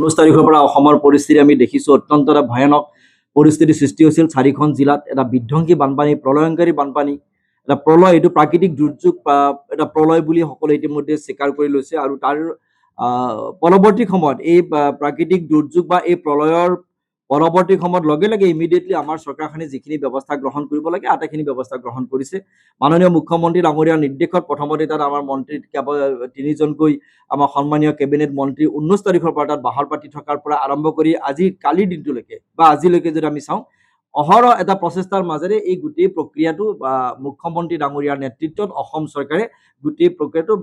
19 তাৰিখৰ পৰা অসমৰ পৰিস্থিতি আমি দেখিছোঁ অত্যন্ত এটা ভয়ানক পৰিস্থিতিৰ সৃষ্টি হৈছিল 4খন জিলাত এটা বিধ্বংসী বানপানী প্ৰলয়ংকাৰী বানপানী এটা প্ৰলয় এইটো প্ৰাকৃতিক দুৰ্যোগ বা এটা প্ৰলয় বুলি সকলোৱে ইতিমধ্যে স্বীকাৰ কৰি লৈছে আৰু তাৰ পৰৱৰ্তী সময়ত এই প্ৰাকৃতিক দুৰ্যোগ বা এই প্ৰলয়ৰ পৰৱৰ্তী সময়ত লগে লগে ইমিডিয়েটলি আমাৰ চৰকাৰখনে যিখিনি ব্যৱস্থা গ্ৰহণ কৰিব লাগে আটাইখিনি ব্যৱস্থা গ্ৰহণ কৰিছে মাননীয় মুখ্যমন্ত্ৰী ডাঙৰীয়াৰ নিৰ্দেশত প্ৰথমতে তাত আমাৰ মন্ত্ৰী কেৱল 3জনকৈ আমাৰ সন্মানীয় কেবিনেট মন্ত্ৰী 19 তাৰিখৰ পৰা তাত বাহৰ পাতি থকাৰ পৰা আৰম্ভ কৰি আজি কালিৰ দিনটোলৈকে বা আজিলৈকে যদি আমি চাওঁ অহৰহ এটা প্ৰচেষ্টাৰ মাজেৰে এই গোটেই প্ৰক্ৰিয়াটো মুখ্যমন্ত্ৰী ডাঙৰীয়াৰ নেতৃত্বত অসম চৰকাৰে গোটেই প্ৰক্ৰিয়াটো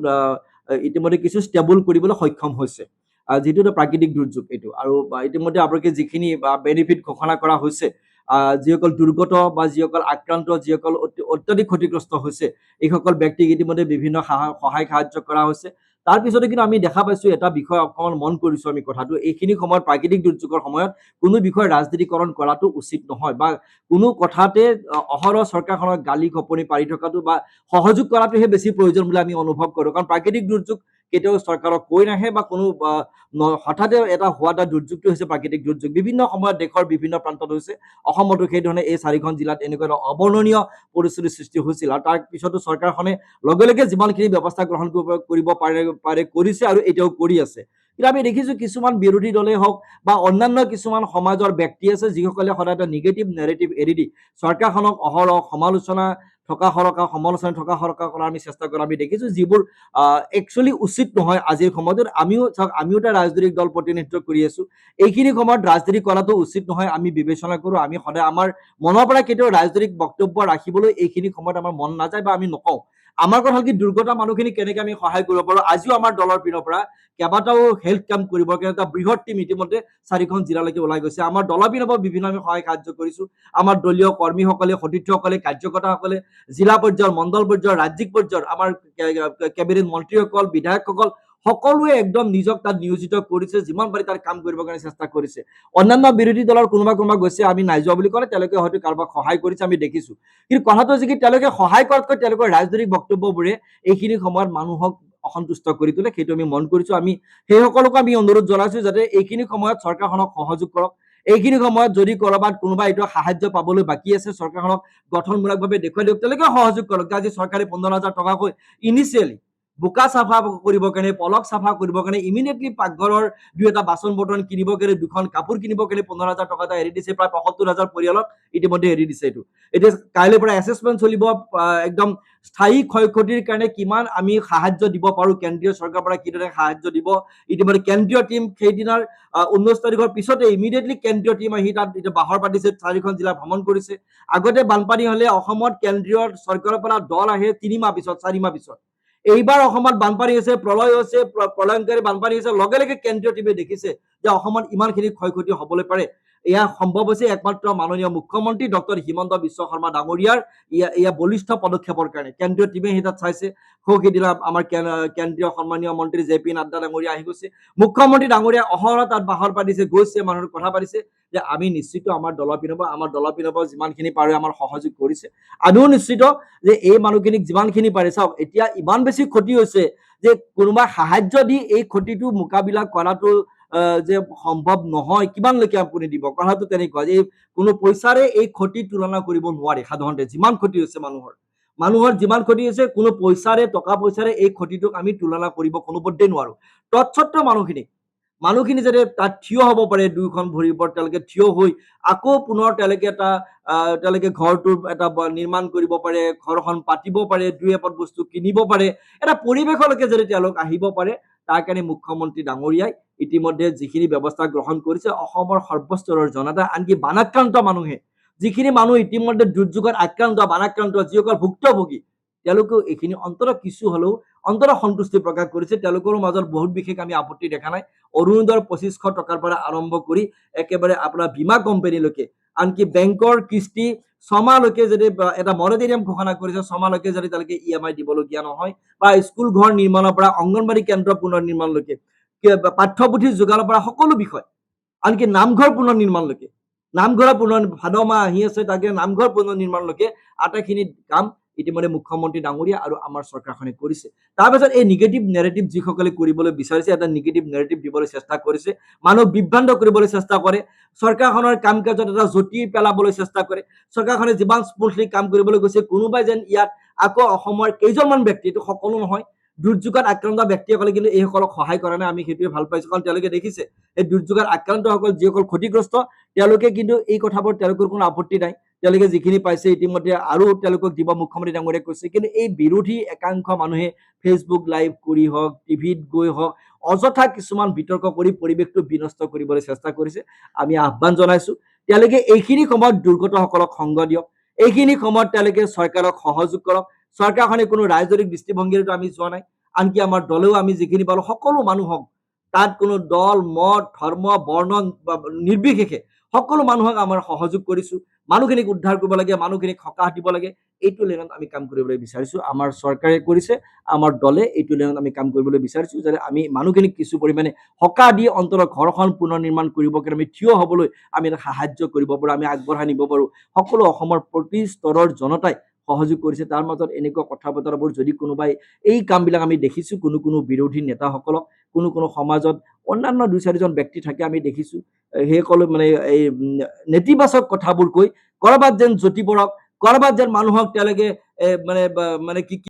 ইতিমধ্যে কিছু ষ্টেবল কৰিবলৈ সক্ষম হৈছে যিটো এটা প্ৰাকৃতিক দুৰ্যোগ এইটো আৰু ইতিমধ্যে আপোনালোকে যিখিনি বেনিফিট ঘোষণা কৰা হৈছে যিসকল দুৰ্গত বা যিসকল আক্ৰান্ত যিসকল অত্যাধিক ক্ষতিগ্ৰস্ত হৈছে এইসকল ব্যক্তিক ইতিমধ্যে বিভিন্ন সহায় সাহায্য কৰা হৈছে তাৰ পিছতে কিন্তু আমি দেখা পাইছো এটা বিষয় অকমান মন কৰিছো আমি কথাটো এইখিনি সময়ত প্ৰাকৃতিক দুৰ্যোগৰ সময়ত কোনো বিষয় ৰাজনীতিকৰণ কৰাটো উচিত নহয় বা কোনো কথাতে অহৰহ চৰকাৰখনৰ গালি খপনি পাৰি থকাটো বা সহযোগ কৰাটোহে বেছি প্ৰয়োজন বুলি আমি অনুভৱ কৰোঁ কাৰণ প্ৰাকৃতিক দুৰ্যোগ কেতিয়াও চৰকাৰক কৈ নাহে বা কোনো হঠাতে এটা হোৱা এটা দুৰ্যোগটো হৈছে প্ৰাকৃতিক দুৰ্যোগ বিভিন্ন সময়ত দেশৰ বিভিন্ন প্ৰান্তত হৈছে অসমতো সেই ধৰণে এই 4খন জিলাত এনেকুৱা এটা অৱৰ্ণনীয় পৰিস্থিতিৰ সৃষ্টি হৈছিল আৰু তাৰ পিছতো চৰকাৰখনে লগে লগে যিমানখিনি ব্যৱস্থা গ্ৰহণ কৰিব পাৰে কৰিছে আৰু এতিয়াও কৰি আছে কিন্তু আমি দেখিছোঁ কিছুমান বিৰোধী দলেই হওক বা অন্যান্য কিছুমান সমাজৰ ব্যক্তি আছে যিসকলে সদায় এটা নিগেটিভ নেৰেটিভ এৰি দি চৰকাৰখনক অহৰহ সমালোচনা থকা কৰাৰ আমি চেষ্টা কৰা আমি দেখিছোঁ যিবোৰ একচুৱেলি উচিত নহয় আজিৰ সময়ত আমিও এটা ৰাজনৈতিক দল প্ৰতিনিধিত্ব কৰি আছোঁ এইখিনি সময়ত ৰাজনীতি কৰাটো উচিত নহয় আমি বিবেচনা কৰোঁ আমি সদায় আমাৰ মনৰ পৰা কেতিয়াও ৰাজনৈতিক বক্তব্য ৰাখিবলৈ এইখিনি সময়ত আমাৰ মন নাযায় বা আমি নকওঁ আমাৰ কথা কি দুৰ্গত মানুহখিনি কেনেকৈ আমি সহায় কৰিব পাৰোঁ আজিও আমাৰ দলৰ পিনৰ পৰা কেইবাটাও হেল্থ কেম্প কৰিবৰ কাৰণে এটা বৃহৎ টিম ইতিমধ্যে 4খন জিলালৈকে ওলাই গৈছে আমাৰ দলৰ পিনৰ পৰা বিভিন্ন আমি সহায় সাহায্য কৰিছোঁ আমাৰ দলীয় কৰ্মীসকলে সতীৰ্থসকলে কাৰ্যকৰ্তাসকলে জিলা পৰ্যায়ৰ মণ্ডল পৰ্যায়ৰ ৰাজ্যিক পৰ্যায়ৰ আমাৰ কেবিনেট মন্ত্ৰীসকল বিধায়কসকল সকলোৱে একদম নিজক তাত নিয়োজিত কৰিছে যিমান পাৰি তাৰ কাম কৰিবৰ কাৰণে চেষ্টা কৰিছে অন্যান্য বিৰোধী দলৰ কোনোবা গৈছে আমি নাই যোৱা বুলি ক'লে তেওঁলোকে হয়তো কাৰোবাক সহায় কৰিছে আমি দেখিছোঁ কিন্তু কথাটো হৈছে কি তেওঁলোকে সহায় কৰাতকৈ তেওঁলোকৰ ৰাজনৈতিক বক্তব্যবোৰে এইখিনি সময়ত মানুহক অসন্তুষ্ট কৰি তোলে সেইটো আমি মন কৰিছোঁ আমি সেই সকলকো আমি অনুৰোধ জনাইছোঁ যাতে এইখিনি সময়ত চৰকাৰখনক সহযোগ কৰক এইখিনি সময়ত যদি কৰবাত কোনোবা এইটো সাহায্য পাবলৈ বাকী আছে চৰকাৰখনক গঠনমূলকভাৱে দেখুৱাই দিয়ক তেওঁলোকে সহযোগ কৰক আজি চৰকাৰে 15,000 টকাকৈ ইনিচিয়েলি বোকা চাফা কৰিবৰ কাৰণে পলক চাফা কৰিবৰ কাৰণে ইমিডিয়েটলি পাকঘৰৰ দুই এটা বাচন বৰ্তন কিনিবৰ কাৰণে দুখন কাপোৰ কিনিবৰ কাৰণে 15,000 টকা এটা এৰি দিছে প্ৰায় 75,000 পৰিয়ালক ইতিমধ্যে এৰি দিছে এইটো এতিয়া কাইলৈ পৰা এছেছমেণ্ট চলিব একদম স্থায়ী ক্ষয়ক্ষতিৰ কাৰণে কিমান আমি সাহায্য দিব পাৰোঁ কেন্দ্ৰীয় চৰকাৰৰ পৰা কিদৰে সাহায্য দিব ইতিমধ্যে কেন্দ্ৰীয় টীম সেইদিনাৰ 19 তাৰিখৰ পিছতে ইমিডিয়েটলি কেন্দ্ৰীয় টীম আহি তাত এতিয়া বাহৰ পাতিছে 4খন জিলা ভ্ৰমণ কৰিছে আগতে বানপানী হ'লে অসমত কেন্দ্ৰীয় চৰকাৰৰ পৰা দল আহে 3 মাহ পিছত 4 মাহ পিছত এইবাৰ অসমত বানপানী হৈছে প্ৰলয় হৈছে প্ৰলয়ংকাৰী বানপানী হৈছে লগে লগে কেন্দ্ৰীয় টীমে দেখিছে যে অসমত ইমানখিনি ক্ষয়ক্ষতি হ'বলৈ পাৰে এয়া সম্ভৱ হৈছে একমাত্ৰ মাননীয় মুখ্যমন্ত্ৰী ডক্টৰ হিমন্ত বিশ্ব শৰ্মা ডাঙৰীয়াৰ এয়া বলিষ্ঠ পদক্ষেপৰ কাৰণে কেন্দ্ৰীয় টীমে সেই তাত চাইছে সেইদিনা আমাৰ কেন্দ্ৰীয় সন্মানীয় মন্ত্ৰী JP নাড্ডা ডাঙৰীয়া আহি গৈছে মুখ্যমন্ত্ৰী ডাঙৰীয়া অহৰহ তাত বাহৰ পাতিছে গৈছে মানুহৰ কথা পাতিছে যে আমি নিশ্চিত আমাৰ দলৰ পিনৰ পৰা যিমানখিনি পাৰে আমাৰ সহযোগ কৰিছে আমিও নিশ্চিত যে এই মানুহখিনিক যিমানখিনি পাৰে চাওক এতিয়া ইমান বেছি ক্ষতি হৈছে যে কোনোবা সাহায্য দি এই ক্ষতিটো মোকাবিলা কৰাটো যে সম্ভৱ নহয় কিমানলৈকে আপুনি দিব কথাটো তেনেকুৱা যে কোনো পইচাৰে এই ক্ষতি তুলনা কৰিব নোৱাৰে সাধাৰণতে যিমান ক্ষতি হৈছে মানুহৰ যিমান ক্ষতি হৈছে কোনো পইচাৰে টকা পইচাৰে এই ক্ষতিটোক আমি তুলনা কৰিব কোনোপধ্যেই নোৱাৰো তৎসত্ত্বেও মানুহখিনি যাতে তাত থিয় হ'ব পাৰে দুইখন ভৰিৰ ওপৰত তেওঁলোকে থিয় হৈ আকৌ পুনৰ তেওঁলোকে ঘৰটোৰ এটা নিৰ্মাণ কৰিব পাৰে ঘৰখন পাতিব পাৰে দুই এপদ বস্তু কিনিব পাৰে এটা পৰিৱেশলৈকে যদি তেওঁলোক আহিব পাৰে তাৰ কাৰণে মুখ্যমন্ত্ৰী ডাঙৰীয়াই ইতিমধ্যে যিখিনি ব্যৱস্থা গ্ৰহণ কৰিছে অসমৰ সৰ্বস্তৰৰ জনতা আনকি বানাক্ৰান্ত মানুহে যিখিনি মানুহ ইতিমধ্যে দুৰ্যোগত আক্ৰান্ত বানাক্ৰান্ত যিসকল ভুক্তভোগী তেওঁলোকেও এইখিনি অন্তত কিছু হ'লেও অন্তত সন্তুষ্টি প্ৰকাশ কৰিছে তেওঁলোকৰ মাজত বহুত বিশেষ আমি আপত্তি দেখা নাই অৰুণোদয়ৰ 2500 টকাৰ পৰা আৰম্ভ কৰি একেবাৰে আপোনাৰ বীমা কোম্পানীলৈকে আনকি বেংকৰ কিস্তি 6 মাহলৈকে যদি এটা মৰেটৰিয়াম ঘোষণা কৰিছে 6 মাহলৈকে যদি তেওঁলোকে EMI দিবলগীয়া নহয় বা স্কুল ঘৰ নিৰ্মাণৰ পৰা অংগনবাড়ী কেন্দ্ৰ পুনৰ নিৰ্মাণলৈকে পাঠ্যপুথি যোগানৰ পৰা সকলো বিষয় আনকি নামঘৰ পুনৰ নিৰ্মাণলৈকে নামঘৰৰ পুনৰ ভাদ মাহ আহি আছে তাকে নামঘৰ পুনৰ নিৰ্মাণলৈকে আটাইখিনি কাম ইতিমধ্যে মুখ্যমন্ত্ৰী ডাঙৰীয়া আৰু আমাৰ চৰকাৰখনে কৰিছে। তাৰপিছত এই নিগেটিভ নেৰেটিভ যিসকলে কৰিবলৈ বিচাৰিছে, এটা নিগেটিভ নেৰেটিভ দিবলৈ চেষ্টা কৰিছে, মানুহ বিভ্ৰান্ত কৰিবলৈ চেষ্টা কৰে, চৰকাৰখনৰ কাম কাজত এটা জটিল পেলাবলৈ চেষ্টা কৰে, চৰকাৰখনে যিমান স্মুথলি কাম কৰিবলৈ গৈছে, কোনোবাই যেন ইয়াত আকৌ অসমৰ কেইজনমান ব্যক্তি, এইটো সকলো নহয়, দুৰ্যোগত আক্ৰান্ত ব্যক্তিসকলে কিন্তু এইসকলক সহায় কৰা নাই। আমি সেইটোৱে ভাল পাইছো, কাৰণ তেওঁলোকে দেখিছে এই দুৰ্যোগত আক্ৰান্তসকল যিসকল ক্ষতিগ্ৰস্ত, তেওঁলোকে কিন্তু এই কথাবোৰ তেওঁলোকৰ কোনো আপত্তি নাই, তেওঁলোকে যিখিনি পাইছে ইতিমধ্যে আৰু তেওঁলোকক দিব, মুখ্যমন্ত্ৰী ডাঙৰীয়াই কৈছে। কিন্তু এই বিৰোধী একাংশ মানুহে ফেচবুক লাইভ কৰি হওক, টিভিত গৈ হওক, অযথা কিছুমান বিতৰ্ক কৰি পৰিৱেশটো বিনষ্ট কৰিবলৈ চেষ্টা কৰিছে। আমি আহ্বান জনাইছো তেওঁলোকে এইখিনি সময়ত দুৰ্গতসকলক সংগ দিয়ক, এইখিনি সময়ত তেওঁলোকে চৰকাৰক সহযোগ কৰক। চৰকাৰখনে কোনো ৰাজনৈতিক দৃষ্টিভংগীৰে আমি যোৱা নাই, আনকি আমাৰ দলেও আমি যিখিনি পালো সকলো মানুহক, তাত কোনো দল মত ধৰ্ম বৰ্ণ নিৰ্বিশেষে সকলো মানুহক আমাৰ সহযোগ কৰিছো। মানুহখিনিক উদ্ধাৰ কৰিব লাগে, মানুহখিনিক সকাহ দিব লাগে, এইটো লেনত আমি কাম কৰিবলৈ বিচাৰিছো। আমাৰ চৰকাৰে কৰিছে, আমাৰ দলে এইটো লেনত আমি কাম কৰিবলৈ বিচাৰিছো, যাতে আমি মানুহখিনিক কিছু পৰিমাণে সকাহ দি অন্তৰৰ ঘৰখন পুনৰ নিৰ্মাণ কৰিব কাৰণে আমি থিয় হ'বলৈ আমি সাহায্য কৰিব পাৰো, আমি আগবঢ়াই নিব পাৰো। সকলো অসমৰ প্ৰতি স্তৰৰ জনতাই সহযোগ কৰিছে। তাৰ মাজত এনেকুৱা কথা বতৰাবোৰ যদি কোনোবাই এই কামবিলাক আমি দেখিছো, কোনো বিৰোধী নেতাসকলক, কোনো সমাজত অন্যান্য 2-4জন ব্যক্তি থাকে, আমি দেখিছো সেইসকলে মানে এই নেতিবাচক কথাবোৰ কৈ কৰবাত যেন জতি পৰক, কৰবাত যেন মানুহক তেওঁলোকে মানে কি